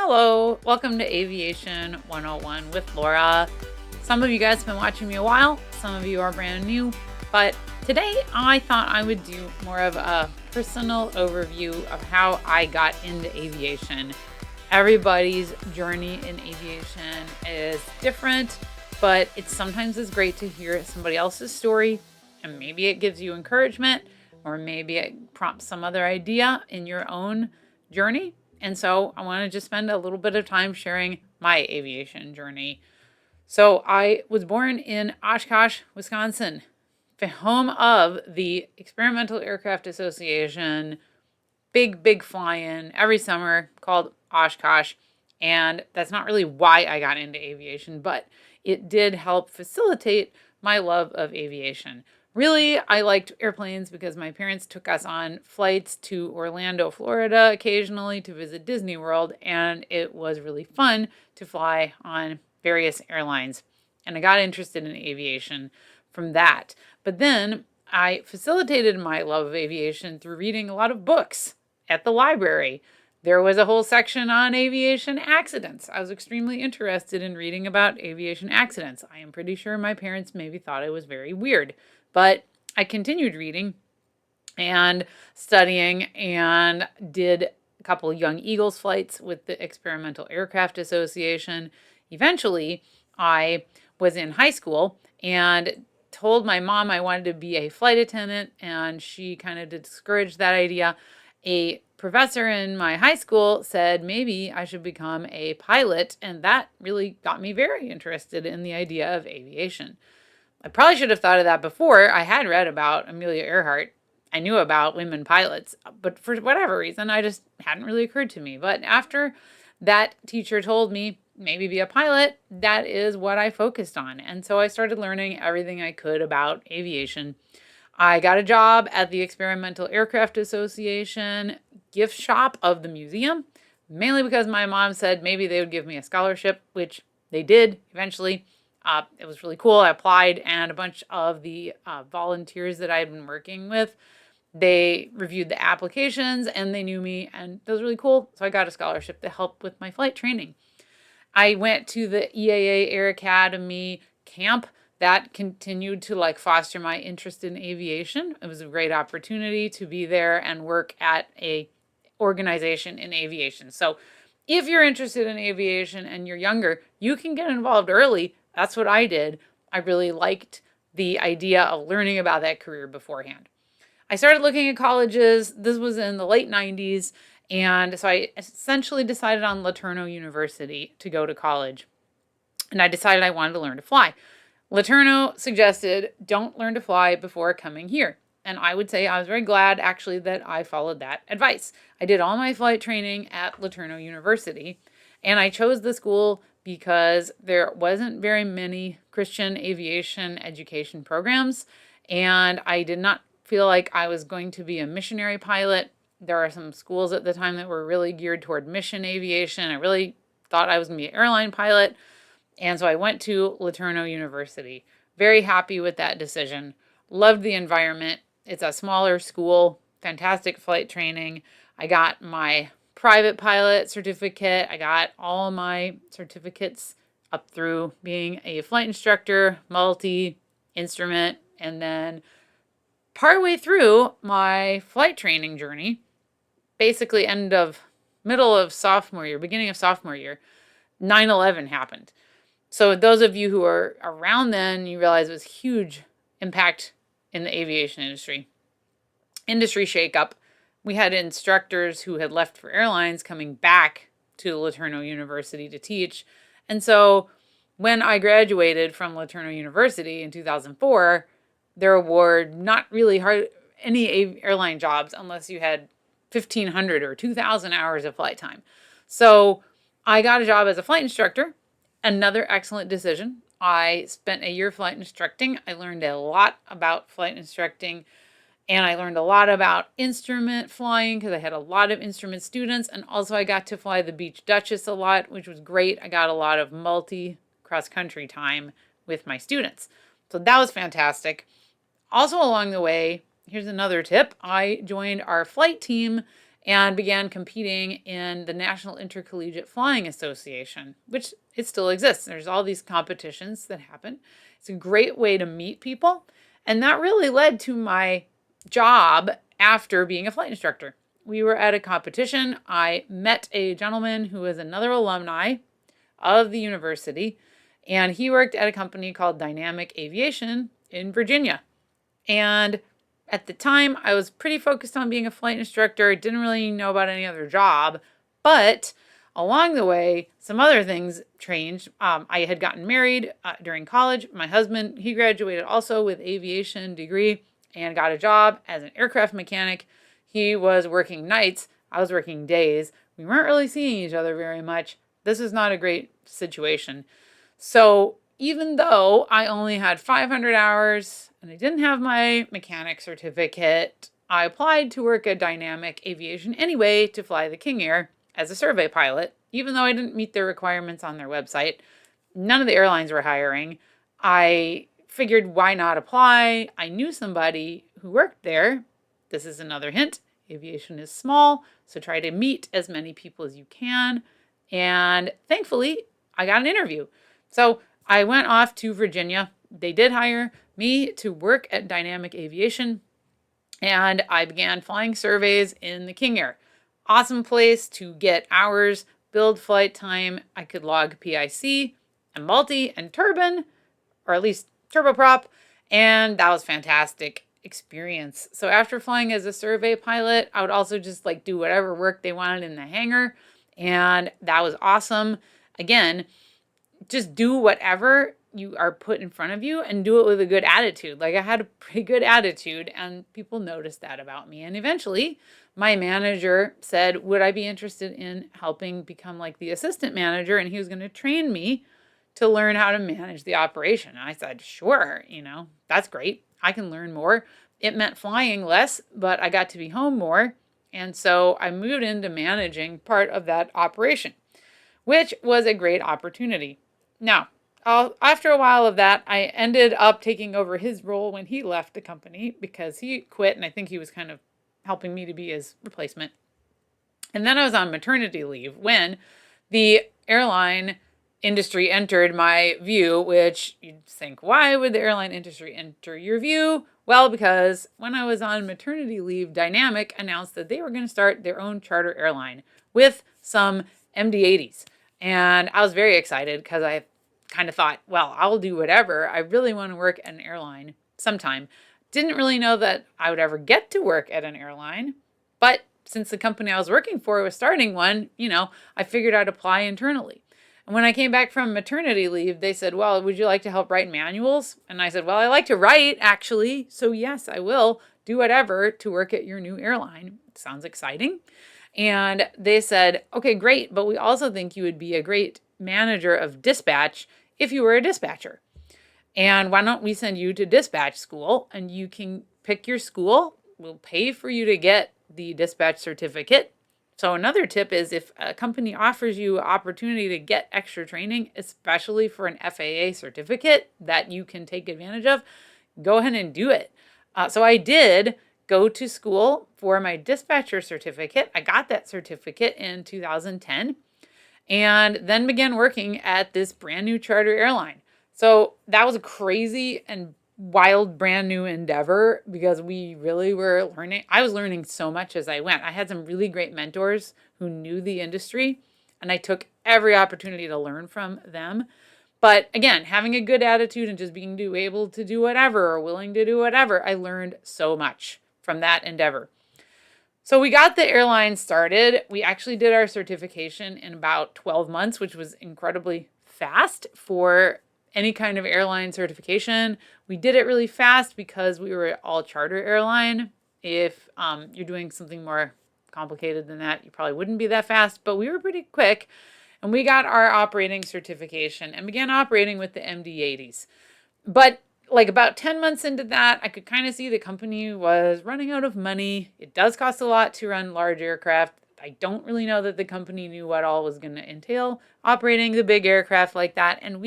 Hello, welcome to Aviation 101 with Laura. Some of you guys have been watching me a while, some of you are brand new, but today I thought I would do more of a personal overview of how I got into aviation. Everybody's journey in aviation is different, but it sometimes is great to hear somebody else's story, and maybe it gives you encouragement, or maybe it prompts some other idea in your own journey. And so I want to just spend a little bit of time sharing my aviation journey. So I was born in Oshkosh, Wisconsin, the home of the Experimental Aircraft Association, big fly-in every summer called Oshkosh. And that's not really why I got into aviation, but it did help facilitate my love of aviation. Really, I liked airplanes because my parents took us on flights to Orlando, Florida occasionally to visit Disney World, and it was really fun to fly on various airlines. And I got interested in aviation from that. But then I facilitated my love of aviation through reading a lot of books at the library. There was a whole section on aviation accidents. I was extremely interested in reading about aviation accidents. I am pretty sure my parents maybe thought it was very weird. But I continued reading and studying and did a couple of Young Eagles flights with the Experimental Aircraft Association. Eventually, I was in high school and told my mom I wanted to be a flight attendant, and she kind of discouraged that idea. A professor in my high school said maybe I should become a pilot, and that really got me very interested in the idea of aviation. I probably should have thought of that before. I had read about Amelia Earhart. I knew about women pilots, but for whatever reason, I just hadn't really occurred to me. But after that teacher told me, maybe be a pilot, that is what I focused on. And so I started learning everything I could about aviation. I got a job at the Experimental Aircraft Association gift shop of the museum, mainly because my mom said maybe they would give me a scholarship, which they did eventually. It was really cool. I applied, and a bunch of the volunteers that I had been working with, they reviewed the applications and they knew me, and it was really cool. So I got a scholarship to help with my flight training. I went to the EAA Air Academy camp. That continued to foster my interest in aviation. It was a great opportunity to be there and work at a organization in aviation. So if you're interested in aviation and you're younger, you can get involved early. That's what I did. I really liked the idea of learning about that career beforehand. I started looking at colleges. This was in the late 90s. And so I essentially decided on LeTourneau University to go to college. And I decided I wanted to learn to fly. LeTourneau suggested don't learn to fly before coming here. And I would say I was very glad actually that I followed that advice. I did all my flight training at LeTourneau University. And I chose the school because there wasn't very many Christian aviation education programs, and I did not feel like I was going to be a missionary pilot. There are some schools at the time that were really geared toward mission aviation. I really thought I was going to be an airline pilot, and so I went to LeTourneau University. Very happy with that decision. Loved the environment. It's a smaller school, fantastic flight training. I got my private pilot certificate. I got all my certificates up through being a flight instructor, multi-instrument, and then partway through my flight training journey, basically middle of sophomore year, beginning of sophomore year, 9/11 happened. So those of you who are around then, you realize it was huge impact in the aviation industry. Industry shakeup. We had instructors who had left for airlines coming back to LeTourneau University to teach. And so when I graduated from LeTourneau University in 2004, there were not really any airline jobs unless you had 1,500 or 2,000 hours of flight time. So I got a job as a flight instructor. Another excellent decision. I spent a year flight instructing. I learned a lot about flight instructing. And I learned a lot about instrument flying because I had a lot of instrument students. And also I got to fly the Beech Duchess a lot, which was great. I got a lot of cross-country time with my students. So that was fantastic. Also along the way, here's another tip. I joined our flight team and began competing in the National Intercollegiate Flying Association, which it still exists. There's all these competitions that happen. It's a great way to meet people. And that really led to my job after being a flight instructor. We were at a competition. I met a gentleman who was another alumni of the university, and he worked at a company called Dynamic Aviation in Virginia. And at the time, I was pretty focused on being a flight instructor. Didn't really know about any other job. But along the way, some other things changed. I had gotten married during college. My husband, he graduated also with aviation degree and got a job as an aircraft mechanic. He was working nights. I was working days. We weren't really seeing each other very much. This is not a great situation. So even though I only had 500 hours and I didn't have my mechanic certificate, I applied to work at Dynamic Aviation anyway to fly the King Air as a survey pilot, even though I didn't meet the requirements on their website. None of the airlines were hiring. I figured, why not apply? I knew somebody who worked there. This is another hint. Aviation is small, so try to meet as many people as you can. And thankfully, I got an interview. So I went off to Virginia. They did hire me to work at Dynamic Aviation, and I began flying surveys in the King Air. Awesome place to get hours, build flight time. I could log PIC and multi and turbine, or at least turboprop, and that was fantastic experience. So after flying as a survey pilot, I would also just do whatever work they wanted in the hangar, and that was awesome. Again, just do whatever you are put in front of you and do it with a good attitude. I had a pretty good attitude, and people noticed that about me. And eventually my manager said, would I be interested in helping become the assistant manager? And he was going to train me to learn how to manage the operation. And I said, sure, that's great. I can learn more. It meant flying less, but I got to be home more. And so I moved into managing part of that operation, which was a great opportunity. Now, after a while of that, I ended up taking over his role when he left the company because he quit, and I think he was kind of helping me to be his replacement. And then I was on maternity leave when the airline industry entered my view, which you'd think, why would the airline industry enter your view? Well, because when I was on maternity leave, Dynamic announced that they were going to start their own charter airline with some MD-80s. And I was very excited because I kind of thought, well, I'll do whatever. I really want to work at an airline sometime. Didn't really know that I would ever get to work at an airline. But since the company I was working for was starting one, I figured I'd apply internally. And when I came back from maternity leave, they said, well, would you like to help write manuals? And I said, well, I like to write, actually. So yes, I will do whatever to work at your new airline. Sounds exciting. And they said, okay, great, but we also think you would be a great manager of dispatch if you were a dispatcher. And why don't we send you to dispatch school, and you can pick your school. We'll pay for you to get the dispatch certificate. So another tip is if a company offers you an opportunity to get extra training, especially for an FAA certificate that you can take advantage of, go ahead and do it. So I did go to school for my dispatcher certificate. I got that certificate in 2010 and then began working at this brand new charter airline. So that was a crazy and wild brand new endeavor because we really were learning. I was learning so much as I went. I had some really great mentors who knew the industry, and I took every opportunity to learn from them. But again, having a good attitude and just being able to do whatever or willing to do whatever, I learned so much from that endeavor. So we got the airline started. We actually did our certification in about 12 months, which was incredibly fast for any kind of airline certification. We did it really fast because we were all charter airline. If you're doing something more complicated than that, you probably wouldn't be that fast, but we were pretty quick. And we got our operating certification and began operating with the MD-80s. But about 10 months into that, I could kind of see the company was running out of money. It does cost a lot to run large aircraft. I don't really know that the company knew what all was going to entail operating the big aircraft like that. And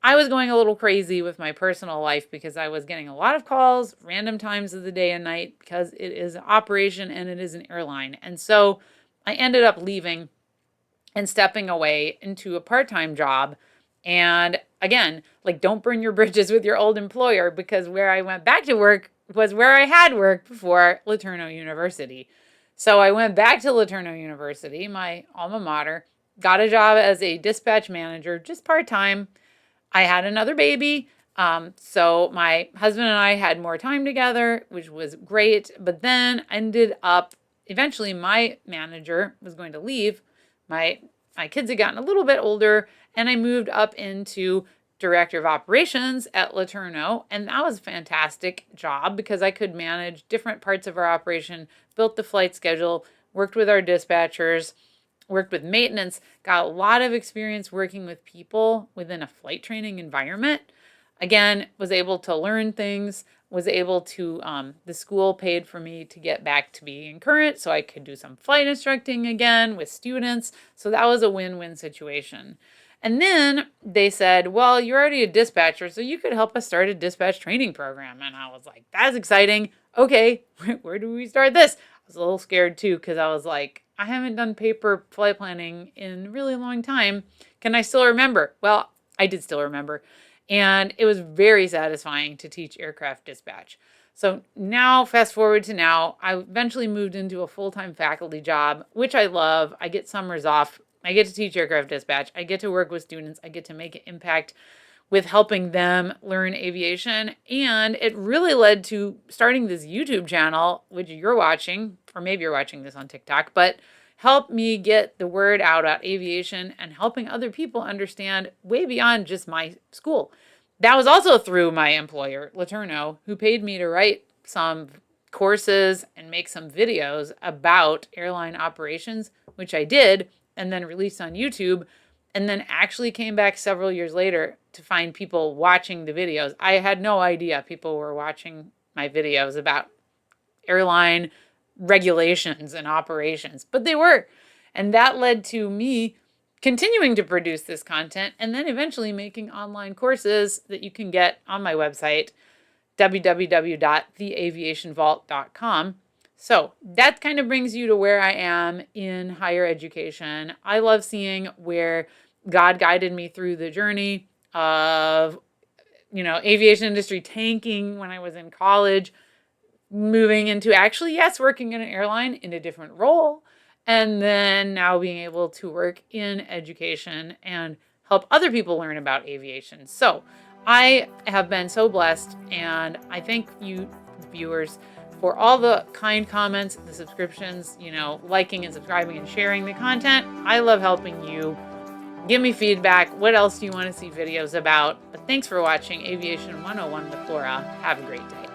I was going a little crazy with my personal life because I was getting a lot of calls, random times of the day and night, because it is an operation and it is an airline. And so I ended up leaving and stepping away into a part-time job. And again, like, don't burn your bridges with your old employer, because where I went back to work was where I had worked before, LeTourneau University. So I went back to LeTourneau University, my alma mater, got a job as a dispatch manager, just part-time. I had another baby. So my husband and I had more time together, which was great. But then ended up, eventually my manager was going to leave. My kids had gotten a little bit older, and I moved up into director of operations at LeTourneau. And that was a fantastic job because I could manage different parts of our operation, built the flight schedule, worked with our dispatchers, worked with maintenance, got a lot of experience working with people within a flight training environment. Again, was able to learn things, was able to, the school paid for me to get back to being current so I could do some flight instructing again with students. So that was a win-win situation. And then they said, well, you're already a dispatcher, so you could help us start a dispatch training program. And I was like, that's exciting. Okay, where do we start this? I was a little scared too, because I was like, I haven't done paper flight planning in a really long time. Can I still remember? Well, I did still remember. And it was very satisfying to teach aircraft dispatch. So now, fast forward to now, I eventually moved into a full-time faculty job, which I love. I get summers off. I get to teach aircraft dispatch. I get to work with students. I get to make an impact with helping them learn aviation. And it really led to starting this YouTube channel, which you're watching, or maybe you're watching this on TikTok, but help me get the word out about aviation and helping other people understand way beyond just my school. That was also through my employer, LeTourneau, who paid me to write some courses and make some videos about airline operations, which I did, and then released on YouTube, and then actually came back several years later to find people watching the videos. I had no idea people were watching my videos about airline regulations and operations, but they were. And that led to me continuing to produce this content and then eventually making online courses that you can get on my website, www.theaviationvault.com. So that kind of brings you to where I am in higher education. I love seeing where God guided me through the journey of, aviation industry tanking when I was in college, moving into actually, yes, working in an airline in a different role, and then now being able to work in education and help other people learn about aviation. So I have been so blessed, and I thank you, viewers, for all the kind comments, the subscriptions, liking and subscribing and sharing the content. I love helping you. Give me feedback. What else do you want to see videos about? But thanks for watching Aviation 101 with Laura. Have a great day.